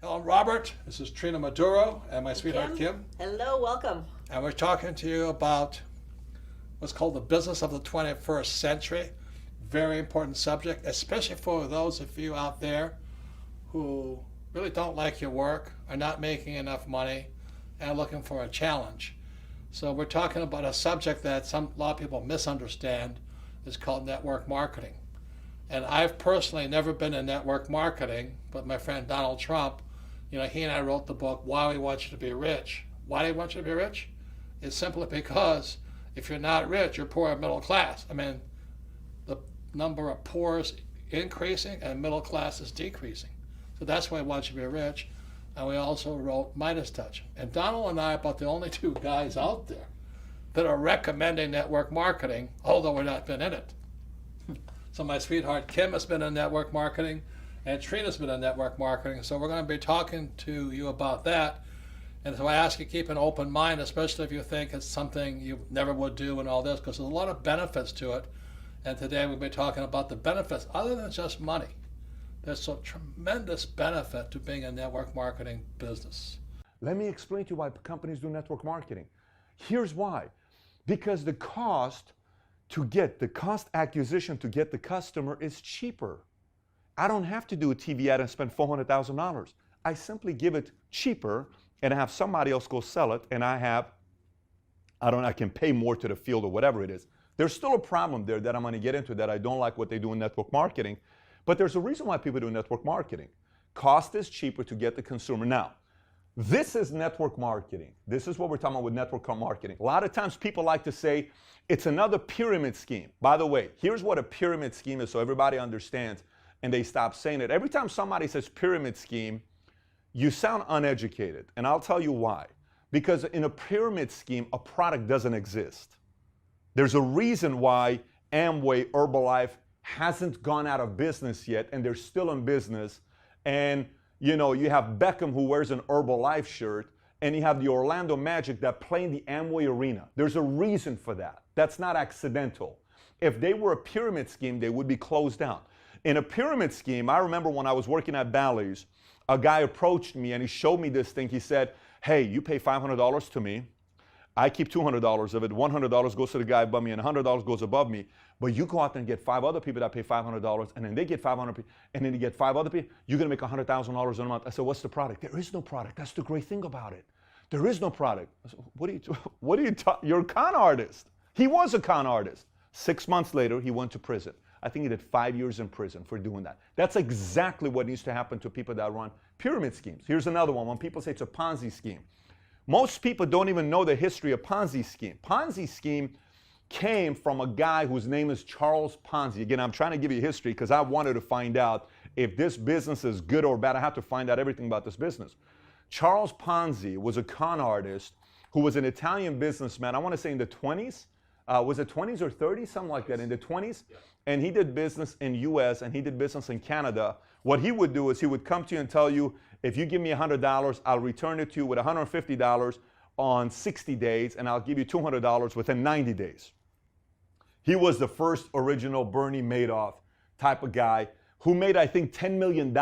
Hello, Robert. This is Trina Maduro and my sweetheart Kim. Hello, welcome. And we're talking to you about what's called the business of the 21st century. Very important subject, especially for those of you out there who really don't like your work, are not making enough money, and are looking for a challenge. So we're talking about a subject that a lot of people misunderstand. It's called network marketing. And I've personally never been in network marketing, but my friend Donald Trump, he and I wrote the book, Why We Want You to Be Rich. Why do we want you to be rich? It's simply because if you're not rich, you're poor and middle class. I mean, the number of poor is increasing and middle class is decreasing. So that's why we want you to be rich. And we also wrote Midas Touch. And Donald and I are about the only two guys out there that are recommending network marketing, although we've not been in it. So my sweetheart Kim has been in network marketing, and Trina's been in network marketing. So we're going to be talking to you about that. And so I ask you to keep an open mind, especially if you think it's something you never would do and all this, because there's a lot of benefits to it. And today we'll be talking about the benefits other than just money. There's a tremendous benefit to being a network marketing business. Let me explain to you why companies do network marketing. Here's why. Because the cost acquisition to get the customer is cheaper. I don't have to do a TV ad and spend $400,000. I simply give it cheaper and have somebody else go sell it, and I can pay more to the field or whatever it is. There's still a problem there that I'm going to get into that I don't like what they do in network marketing, but there's a reason why people do network marketing. Cost is cheaper to get the consumer. Now, this is network marketing. This is what we're talking about with network marketing. A lot of times people like to say it's another pyramid scheme. By the way, here's what a pyramid scheme is so everybody understands and they stop saying it. Every time somebody says pyramid scheme, you sound uneducated. And I'll tell you why. Because in a pyramid scheme, a product doesn't exist. There's a reason why Amway, Herbalife hasn't gone out of business yet, and they're still in business. And you have Beckham who wears an Herbalife shirt, and you have the Orlando Magic that play in the Amway Arena. There's a reason for that. That's not accidental. If they were a pyramid scheme, they would be closed down. In a pyramid scheme, I remember when I was working at Bally's, a guy approached me and he showed me this thing. He said, hey, you pay $500 to me. I keep $200 of it. $100 goes to the guy above me and $100 goes above me. But you go out there and get 5 other people that pay $500, and then they get 500 people, and then you get 5 other people. You're going to make $100,000 in a month. I said, what's the product? There is no product. That's the great thing about it. There is no product. I said, what are you talking? You're a con artist. He was a con artist. 6 months later, he went to prison. I think he did 5 years in prison for doing that. That's exactly what needs to happen to people that run pyramid schemes. Here's another one. When people say it's a Ponzi scheme, most people don't even know the history of Ponzi scheme. Ponzi scheme came from a guy whose name is Charles Ponzi. Again, I'm trying to give you history because I wanted to find out if this business is good or bad. I have to find out everything about this business. Charles Ponzi was a con artist who was an Italian businessman, I want to say in the 20s. Was it 20s or 30s? Something like that, in the 20s. Yeah. And he did business in US and he did business in Canada. What he would do is he would come to you and tell you, if you give me $100, I'll return it to you with $150 on 60 days, and I'll give you $200 within 90 days. He was the first original Bernie Madoff type of guy who made, I think, $10 million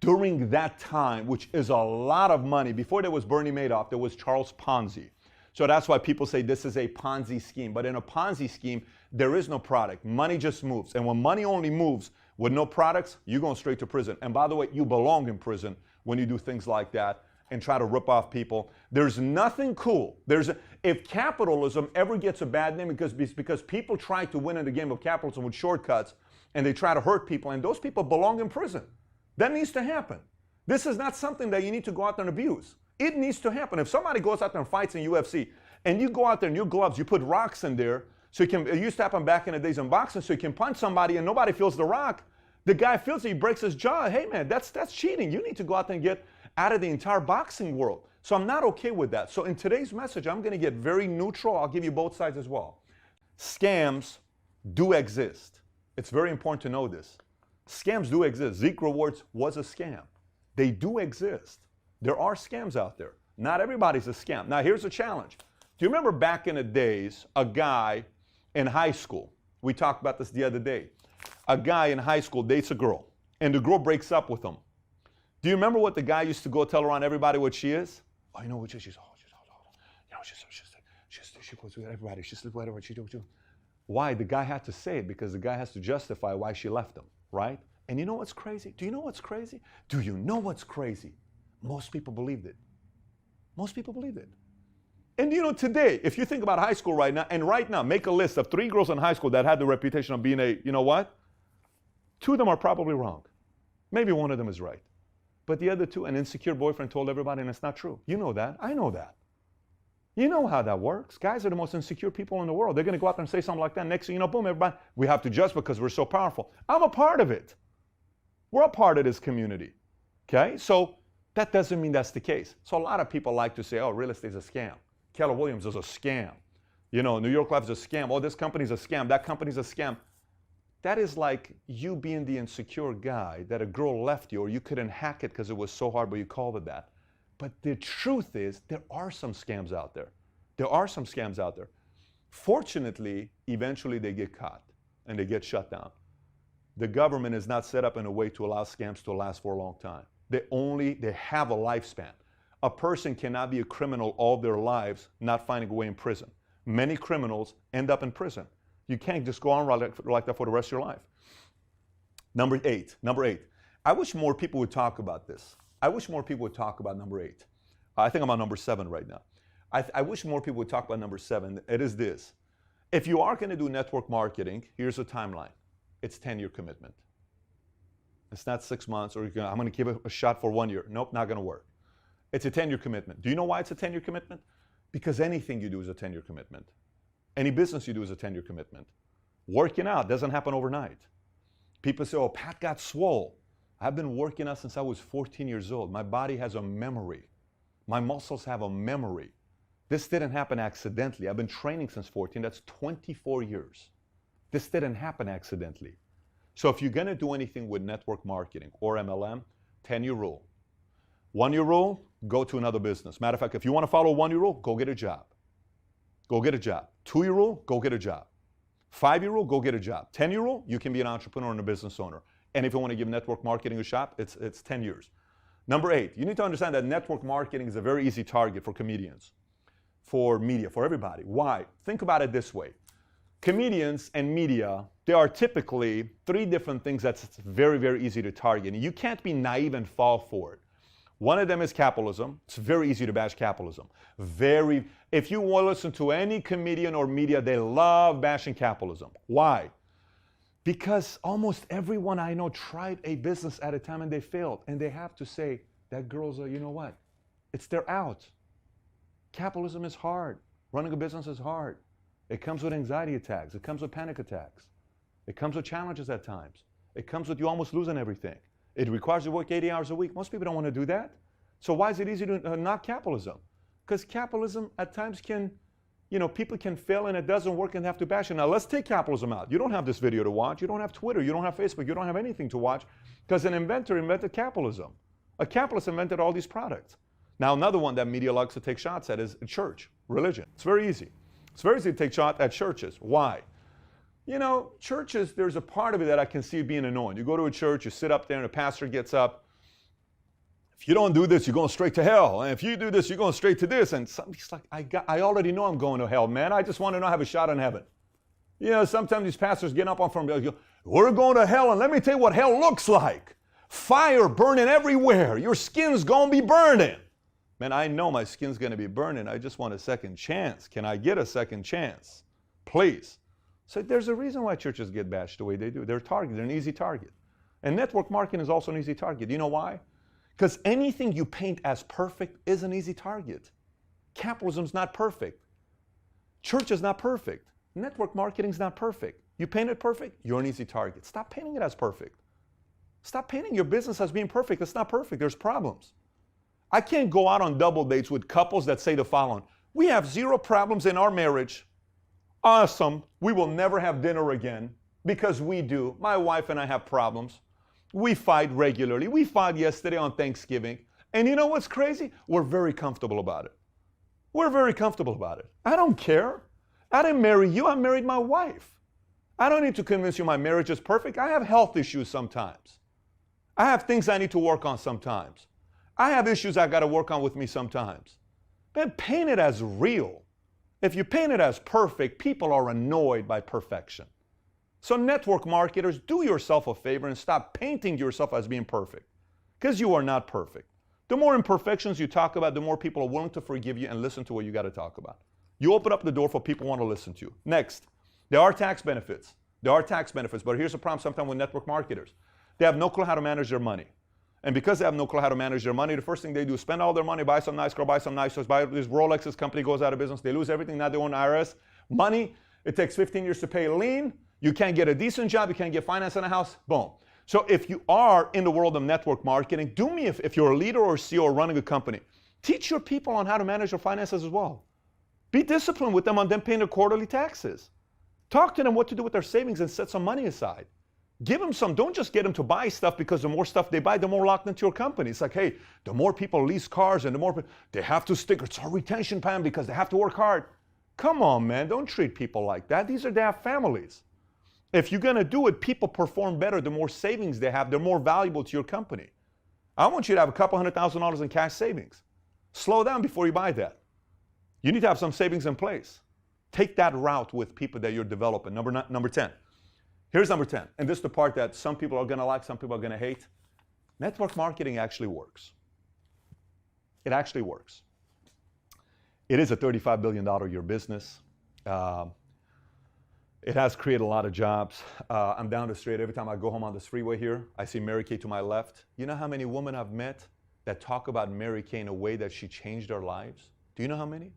during that time, which is a lot of money. Before there was Bernie Madoff, there was Charles Ponzi. So that's why people say this is a Ponzi scheme. But in a Ponzi scheme, there is no product. Money just moves. And when money only moves with no products, you're going straight to prison. And by the way, you belong in prison when you do things like that and try to rip off people. There's nothing cool. If capitalism ever gets a bad name because people try to win in the game of capitalism with shortcuts and they try to hurt people, and those people belong in prison. That needs to happen. This is not something that you need to go out there and abuse. It needs to happen. If somebody goes out there and fights in UFC, and you go out there in your gloves, you put rocks in there, so it used to happen back in the days in boxing, so you can punch somebody and nobody feels the rock. The guy feels it, he breaks his jaw. Hey man, that's cheating. You need to go out there and get out of the entire boxing world. So I'm not okay with that. So in today's message, I'm going to get very neutral. I'll give you both sides as well. Scams do exist. It's very important to know this. Scams do exist. Zeke Rewards was a scam. They do exist. There are scams out there. Not everybody's a scam. Now, here's a challenge. Do you remember back in the days, a guy in high school, we talked about this the other day, a guy in high school dates a girl, and the girl breaks up with him. Do you remember what the guy used to go tell around everybody what she is? Oh, you know what she's, she goes with everybody. She's whatever she do. Why? The guy had to say it because the guy has to justify why she left him, right? And you know what's crazy? Do you know what's crazy? Do you know what's crazy? Most people believed it. Most people believed it. And you know, today, if you think about high school right now, and right now, make a list of 3 girls in high school that had the reputation of being a, you know what? 2 of them are probably wrong. Maybe 1 of them is right. But the other 2, an insecure boyfriend told everybody, and it's not true. You know that. I know that. You know how that works. Guys are the most insecure people in the world. They're going to go out there and say something like that. Next thing you know, boom, everybody, we have to judge because we're so powerful. I'm a part of it. We're a part of this community. Okay? So that doesn't mean that's the case. So a lot of people like to say, oh, real estate is a scam. Keller Williams is a scam. You know, New York Life is a scam. Oh, this company's a scam. That company's a scam. That is like you being the insecure guy that a girl left you or you couldn't hack it because it was so hard, but you called it that. But the truth is, there are some scams out there. There are some scams out there. Fortunately, eventually they get caught and they get shut down. The government is not set up in a way to allow scams to last for a long time. They have a lifespan. A person cannot be a criminal all their lives not finding a way in prison. Many criminals end up in prison. You can't just go on like that for the rest of your life. Number eight. I wish more people would talk about this. I wish more people would talk about number 8. I think I'm on number 7 right now. I wish more people would talk about number 7. It is this. If you are going to do network marketing, here's a timeline. It's 10-year commitment. It's not 6 months or I'm going to give it a shot for 1 year. Nope, not going to work. It's a 10-year commitment. Do you know why it's a 10-year commitment? Because anything you do is a 10-year commitment. Any business you do is a 10-year commitment. Working out doesn't happen overnight. People say, oh, Pat got swole. I've been working out since I was 14 years old. My body has a memory. My muscles have a memory. This didn't happen accidentally. I've been training since 14. That's 24 years. This didn't happen accidentally. So if you're going to do anything with network marketing or MLM, 10-year rule. 1-year rule, go to another business. Matter of fact, if you want to follow 1-year rule, go get a job. Go get a job. 2-year rule, go get a job. 5-year rule, go get a job. 10-year rule, you can be an entrepreneur and a business owner. And if you want to give network marketing a shot, it's 10 years. Number 8, you need to understand that network marketing is a very easy target for comedians, for media, for everybody. Why? Think about it this way. Comedians and media, there are typically 3 different things that's very, very easy to target. And you can't be naive and fall for it. One of them is capitalism. It's very easy to bash capitalism. If you want to listen to any comedian or media, they love bashing capitalism. Why? Because almost everyone I know tried a business at a time and they failed. And they have to say, that girl's you know what? They're out. Capitalism is hard. Running a business is hard. It comes with anxiety attacks. It comes with panic attacks. It comes with challenges at times. It comes with you almost losing everything. It requires you to work 80 hours a week. Most people don't want to do that. So why is it easy to knock capitalism? Because capitalism at times can, people can fail and it doesn't work and have to bash it. Now let's take capitalism out. You don't have this video to watch. You don't have Twitter. You don't have Facebook. You don't have anything to watch because an inventor invented capitalism. A capitalist invented all these products. Now another one that media likes to take shots at is church, religion. It's very easy. It's very easy to take shots at churches. Why? Churches, there's a part of it that I can see being annoying. You go to a church, you sit up there and the pastor gets up. If you don't do this, you're going straight to hell. And if you do this, you're going straight to this. And somebody's like, I already know I'm going to hell, man. I just want to know I have a shot in heaven. Sometimes these pastors get up on front and go, we're going to hell, and let me tell you what hell looks like. Fire burning everywhere. Your skin's going to be burning. Man, I know my skin's going to be burning. I just want a second chance. Can I get a second chance? Please. So there's a reason why churches get bashed the way they do. They're targeted. They're an easy target. And network marketing is also an easy target. You know why? Because anything you paint as perfect is an easy target. Capitalism's not perfect. Church is not perfect. Network marketing's not perfect. You paint it perfect, you're an easy target. Stop painting it as perfect. Stop painting your business as being perfect. It's not perfect. There's problems. I can't go out on double dates with couples that say the following. We have 0 problems in our marriage. Awesome. We will never have dinner again because we do. My wife and I have problems. We fight regularly. We fought yesterday on Thanksgiving. And you know what's crazy? We're very comfortable about it. We're very comfortable about it. I don't care. I didn't marry you. I married my wife. I don't need to convince you my marriage is perfect. I have health issues sometimes. I have things I need to work on sometimes. I have issues I got to work on with me sometimes. Man, paint it as real. If you paint it as perfect, people are annoyed by perfection. So network marketers, do yourself a favor and stop painting yourself as being perfect, because you are not perfect. The more imperfections you talk about, the more people are willing to forgive you and listen to what you got to talk about. You open up the door for people who want to listen to you. Next, there are tax benefits. There are tax benefits, but here's the problem sometimes with network marketers. They have no clue how to manage their money. And because they have no clue how to manage their money, the first thing they do is spend all their money, buy some nice car, buy some nice toys, buy this Rolex's company goes out of business. They lose everything, now they own IRS. Money, it takes 15 years to pay lien. You can't get a decent job. You can't get finance in a house. Boom. So if you are in the world of network marketing, do me if you're a leader or CEO or running a company, teach your people on how to manage their finances as well. Be disciplined with them on them paying their quarterly taxes. Talk to them what to do with their savings and set some money aside. Give them some. Don't just get them to buy stuff because the more stuff they buy, the more locked into your company. It's like, hey, the more people lease cars and the more they have to stick. It's our retention plan because they have to work hard. Come on, man. Don't treat people like that. These are their families. If you're going to do it, people perform better. The more savings they have, they're more valuable to your company. I want you to have a couple $100,000 in cash savings. Slow down before you buy that. You need to have some savings in place. Take that route with people that you're developing. Number 10. Here's number 10. And this is the part that some people are going to like, some people are going to hate. Network marketing actually works. It actually works. It is a $35 billion a year business. It has created a lot of jobs. I'm down the street. Every time I go home on this freeway here, I see Mary Kay to my left. You know how many women I've met that talk about Mary Kay in a way that she changed their lives? Do you know how many?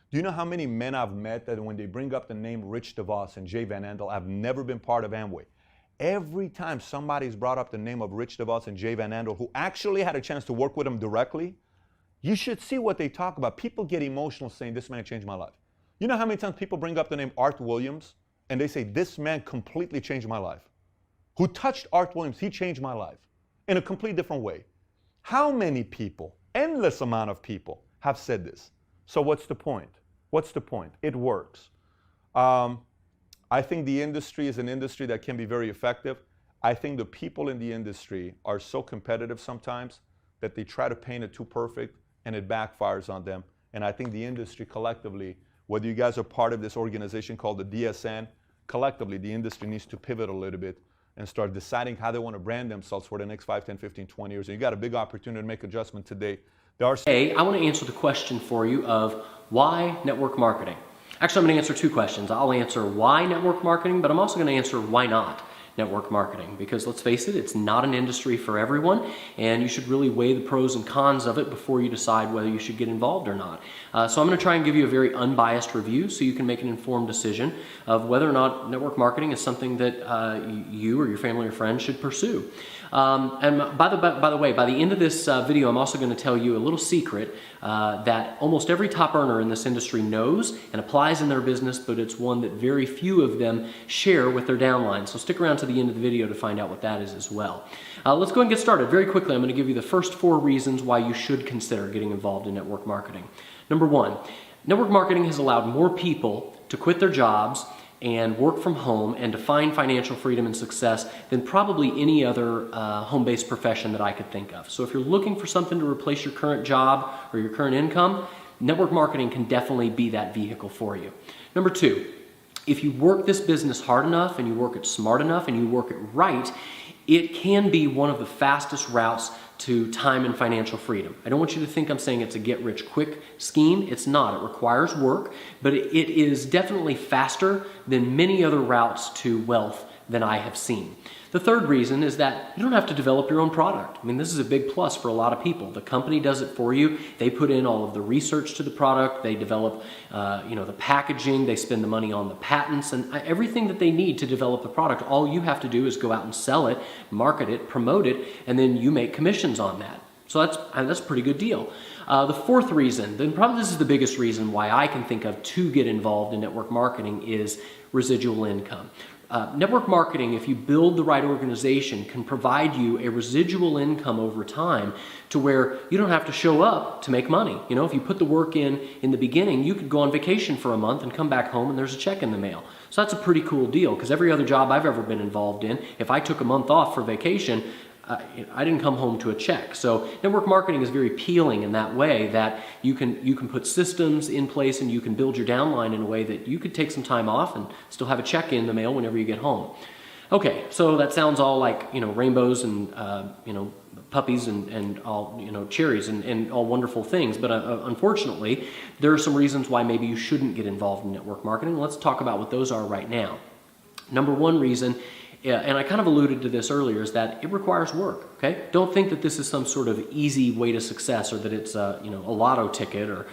Do you know how many men I've met that when they bring up the name Rich DeVos and Jay Van Andel, I've never been part of Amway. Every time somebody's brought up the name of Rich DeVos and Jay Van Andel, who actually had a chance to work with them directly, you should see what they talk about. People get emotional saying, this man changed my life. You know how many times people bring up the name Art Williams and they say, this man completely changed my life. Who touched Art Williams, he changed my life in a completely different way. How many people, endless amount of people, have said this? So what's the point? What's the point? It works. I think the industry is an industry that can be very effective. I think the people in the industry are so competitive sometimes that they try to paint it too perfect and it backfires on them. And I think the industry collectively, whether you guys are part of this organization called the DSN, collectively the industry needs to pivot a little bit and start deciding how they want to brand themselves for the next 5, 10, 15, 20 years. And you got a big opportunity to make adjustment today. Hey, I want to answer the question for you of why network marketing? Actually, I'm going to answer two questions. I'll answer why network marketing, but I'm also going to answer why not network marketing, because let's face it, it's not an industry for everyone, and you should really weigh the pros and cons of it before you decide whether you should get involved or not. So I'm going to try and give you a very unbiased review so you can make an informed decision of whether or not network marketing is something that you or your family or friends should pursue. And by the way, by the end of this video, I'm also going to tell you a little secret that almost every top earner in this industry knows and applies in their business, but it's one that very few of them share with their downline. So stick around to the end of the video to find out what that is as well. Let's go and get started. Very quickly, I'm going to give you the first 4 reasons why you should consider getting involved in network marketing. Number 1, network marketing has allowed more people to quit their jobs and work from home and to find financial freedom and success than probably any other home-based profession that I could think of. So if you're looking for something to replace your current job or your current income, network marketing can definitely be that vehicle for you. Number 2, if you work this business hard enough and you work it smart enough and you work it right, it can be one of the fastest routes to time and financial freedom. I don't want you to think I'm saying it's a get-rich-quick scheme. It's not. It requires work, but it is definitely faster than many other routes to wealth than I have seen. The third reason is that you don't have to develop your own product. I mean, this is a big plus for a lot of people. The company does it for you. They put in all of the research to the product. They develop, the packaging. They spend the money on the patents and everything that they need to develop the product. All you have to do is go out and sell it, market it, promote it, and then you make commissions on that. So that's a pretty good deal. The fourth reason, then probably this is the biggest reason why I can think of to get involved in network marketing, is residual income. Network marketing, if you build the right organization, can provide you a residual income over time to where you don't have to show up to make money. You know, if you put the work in the beginning, you could go on vacation for a month and come back home and there's a check in the mail. So that's a pretty cool deal, because every other job I've ever been involved in, if I took a month off for vacation, I didn't come home to a check. So network marketing is very appealing in that way, that you can put systems in place and you can build your downline in a way that you could take some time off and still have a check in the mail whenever you get home. Okay, so that sounds all like, rainbows and, puppies and all, cherries and all wonderful things. But unfortunately, there are some reasons why maybe you shouldn't get involved in network marketing. Let's talk about what those are right now. Number one reason, and I kind of alluded to this earlier, is that it requires work, okay? Don't think that this is some sort of easy way to success, or that it's a lotto ticket, or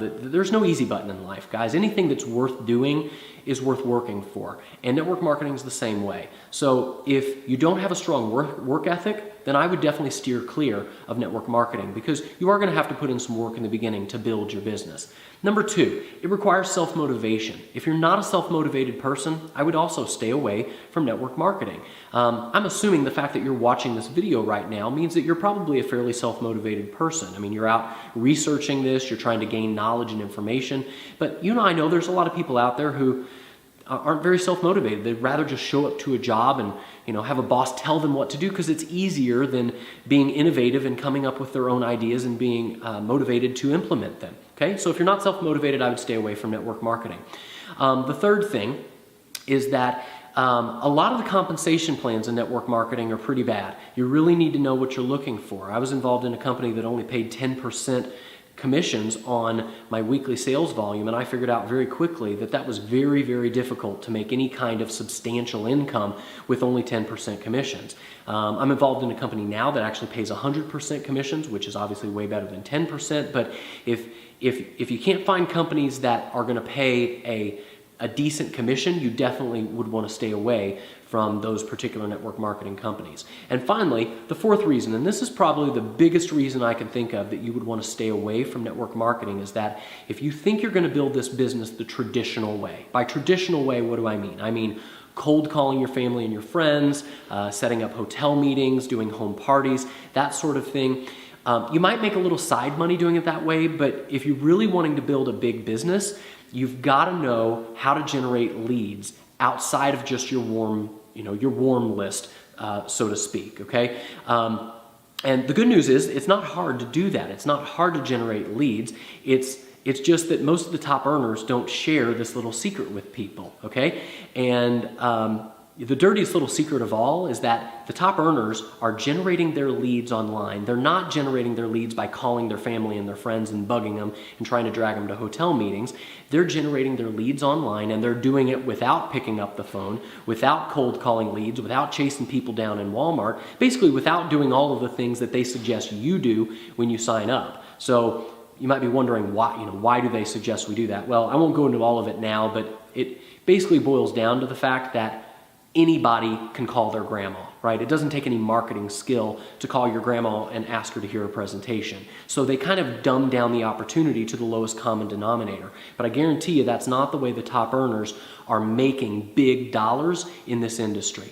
there's no easy button in life, guys. Anything that's worth doing is worth working for. And network marketing is the same way. So if you don't have a strong work ethic, then I would definitely steer clear of network marketing, because you are going to have to put in some work in the beginning to build your business. Number two, it requires self-motivation. If you're not a self-motivated person, I would also stay away from network marketing. I'm assuming the fact that you're watching this video right now means that you're probably a fairly self-motivated person. I mean, you're out researching this, you're trying to gain knowledge and information, but I know there's a lot of people out there who aren't very self-motivated. They'd rather just show up to a job and have a boss tell them what to do, because it's easier than being innovative and coming up with their own ideas and being motivated to implement them. Okay, so if you're not self-motivated, I would stay away from network marketing. The third thing is that a lot of the compensation plans in network marketing are pretty bad. You really need to know what you're looking for. I was involved in a company that only paid 10% commissions on my weekly sales volume, and I figured out very quickly that that was very, very difficult to make any kind of substantial income with only 10% commissions. I'm involved in a company now that actually pays 100% commissions, which is obviously way better than 10%, but if you can't find companies that are going to pay a decent commission, you definitely would want to stay away from those particular network marketing companies. And finally, the fourth reason, and this is probably the biggest reason I can think of that you would want to stay away from network marketing, is that if you think you're going to build this business the traditional way. By traditional way, what do I mean? I mean cold calling your family and your friends, setting up hotel meetings, doing home parties, that sort of thing. You might make a little side money doing it that way, but if you're really wanting to build a big business, you've got to know how to generate leads outside of just your warm list, so to speak, okay? And the good news is it's not hard to do that. It's not hard to generate leads. It's just that most of the top earners don't share this little secret with people, okay? And the dirtiest little secret of all is that the top earners are generating their leads online. They're not generating their leads by calling their family and their friends and bugging them and trying to drag them to hotel meetings. They're generating their leads online, and they're doing it without picking up the phone, without cold calling leads, without chasing people down in Walmart, basically without doing all of the things that they suggest you do when you sign up. So you might be wondering why do they suggest we do that? Well, I won't go into all of it now, but it basically boils down to the fact that anybody can call their grandma, right? It doesn't take any marketing skill to call your grandma and ask her to hear a presentation. So they kind of dumb down the opportunity to the lowest common denominator. But I guarantee you that's not the way the top earners are making big dollars in this industry.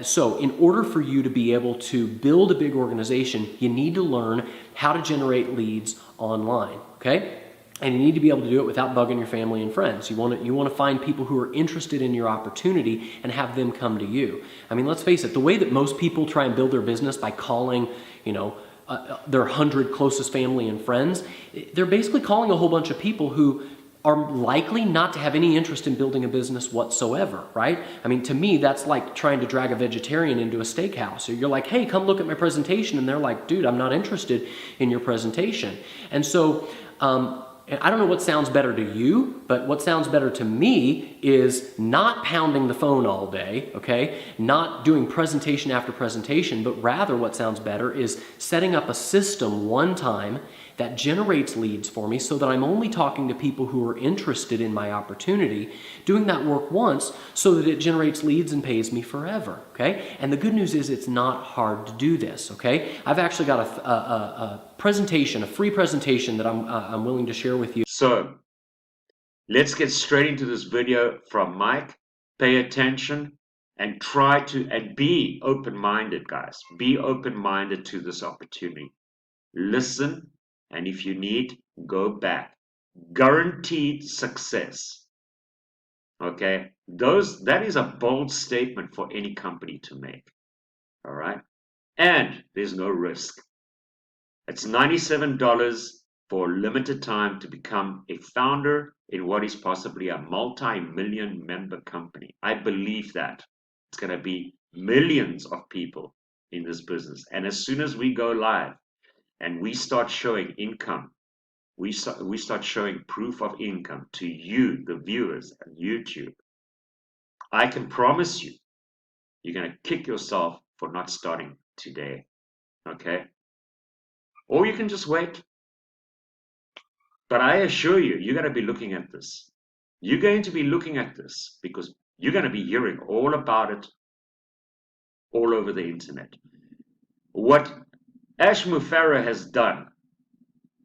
So in order for you to be able to build a big organization, you need to learn how to generate leads online, okay? And you need to be able to do it without bugging your family and friends. You want to find people who are interested in your opportunity and have them come to you. I mean, let's face it, the way that most people try and build their business by calling, their 100 closest family and friends, they're basically calling a whole bunch of people who are likely not to have any interest in building a business whatsoever, right? I mean, to me, that's like trying to drag a vegetarian into a steakhouse. So you're like, hey, come look at my presentation. And they're like, dude, I'm not interested in your presentation. And so, I don't know what sounds better to you, but what sounds better to me is not pounding the phone all day, okay? Not doing presentation after presentation, but rather what sounds better is setting up a system one time that generates leads for me so that I'm only talking to people who are interested in my opportunity, doing that work once so that it generates leads and pays me forever, okay? And the good news is it's not hard to do this, okay? I've actually got a presentation, a free presentation that I'm willing to share with you. So let's get straight into this video from Mike. Pay attention and and be open-minded, guys. Be open-minded to this opportunity. Listen, and if you need, go back. Guaranteed success. Okay, that is a bold statement for any company to make. All right, and there's no risk. It's $97 for a limited time to become a founder in what is possibly a multi-million member company. I believe that it's going to be millions of people in this business. And as soon as we go live and we start showing income, we start showing proof of income to you, the viewers on YouTube, I can promise you, you're going to kick yourself for not starting today. Okay? Or you can just wait. But I assure you, you're going to be looking at this. You're going to be looking at this because you're going to be hearing all about it all over the internet. What Ash Mufareh has done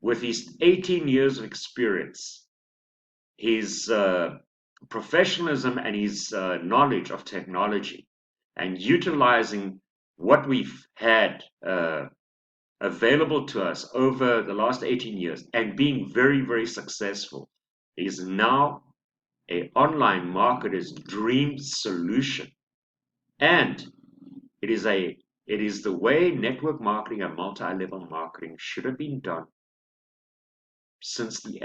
with his 18 years of experience, his professionalism and his knowledge of technology, and utilizing what we've had available to us over the last 18 years and being very, very successful, is now an online marketer's dream solution. And it is the way network marketing and multi-level marketing should have been done since the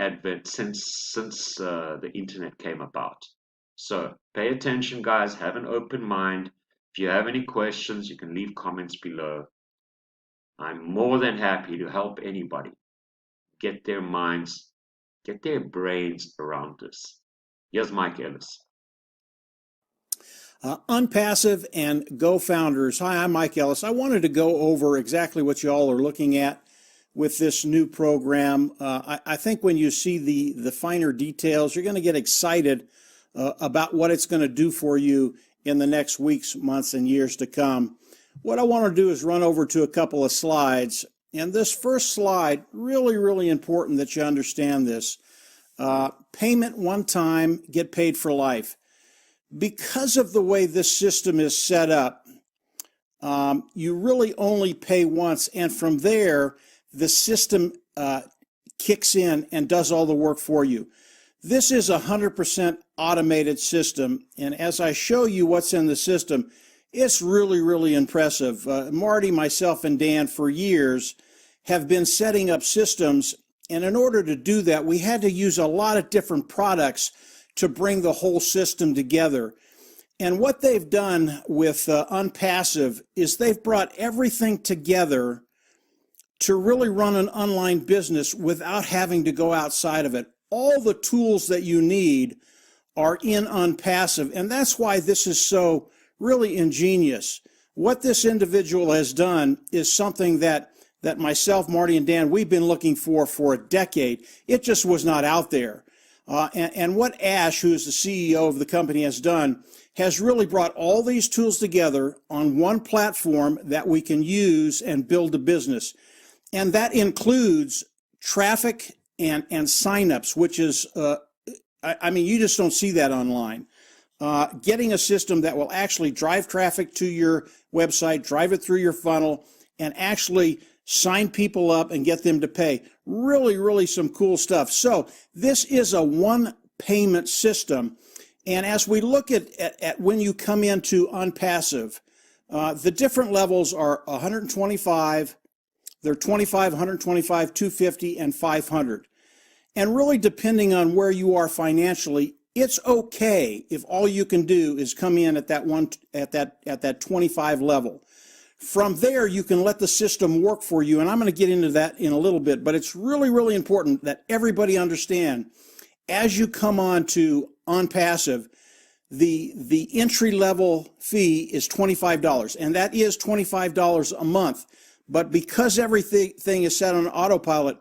internet came about. So pay attention, guys. Have an open mind. If you have any questions, you can leave comments below. I'm more than happy to help anybody get their minds, get their brains around this. Here's Mike Ellis. OnPassive and Go Founders. Hi, I'm Mike Ellis. I wanted to go over exactly what you all are looking at with this new program. I think when you see the finer details, you're going to get excited about what it's going to do for you in the next weeks, months, and years to come. What I want to do is run over to a couple of slides. And this first slide, really, really important that you understand this. Payment one time, get paid for life. Because of the way this system is set up, you really only pay once, and from there, the system kicks in and does all the work for you. This is a 100% automated system, and as I show you what's in the system, it's really, really impressive. Marty, myself, and Dan for years have been setting up systems, and in order to do that, we had to use a lot of different products to bring the whole system together. And what they've done with OnPassive is they've brought everything together to really run an online business without having to go outside of it. All the tools that you need are in OnPassive, and that's why this is so really ingenious. What this individual has done is something that myself, Marty, and Dan, we've been looking for a decade. It just was not out there. And what Ash, who is the CEO of the company, has done has really brought all these tools together on one platform that we can use and build a business. And that includes traffic and signups, which is, I mean, you just don't see that online. Getting a system that will actually drive traffic to your website, drive it through your funnel, and actually sign people up and get them to pay. Really, really some cool stuff. So this is a one payment system. And as we look at when you come into OnPassive, the different levels are 125, they're 25, 125, 250, and 500. And really depending on where you are financially, it's okay if all you can do is come in at that 25 level. From there, you can let the system work for you, and I'm going to get into that in a little bit, but it's really, really important that everybody understand as you come on to OnPassive, the entry level fee is $25, and that is $25 a month. But because everything is set on autopilot,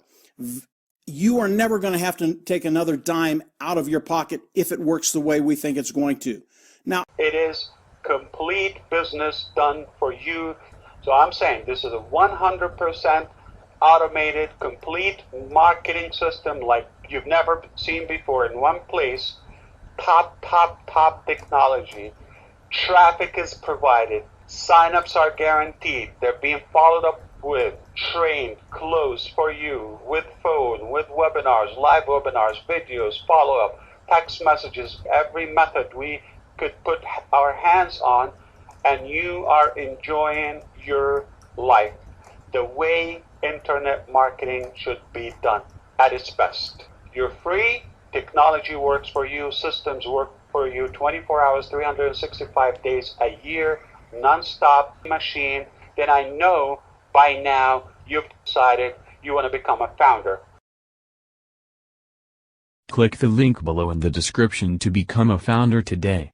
you are never going to have to take another dime out of your pocket if it works the way we think it's going to. Now, it is complete business done for you. So I'm saying this is a 100% automated, complete marketing system like you've never seen before in one place. Top technology. Traffic is provided. Signups are guaranteed. They're being followed up with, trained, closed for you, with phone, with webinars, live webinars, videos, follow-up, text messages, every method we could put our hands on, and you are enjoying your life the way internet marketing should be done at its best. You're free, technology works for you, systems work for you 24 hours, 365 days a year, non-stop machine, then I know by now you've decided you want to become a founder. Click the link below in the description to become a founder today.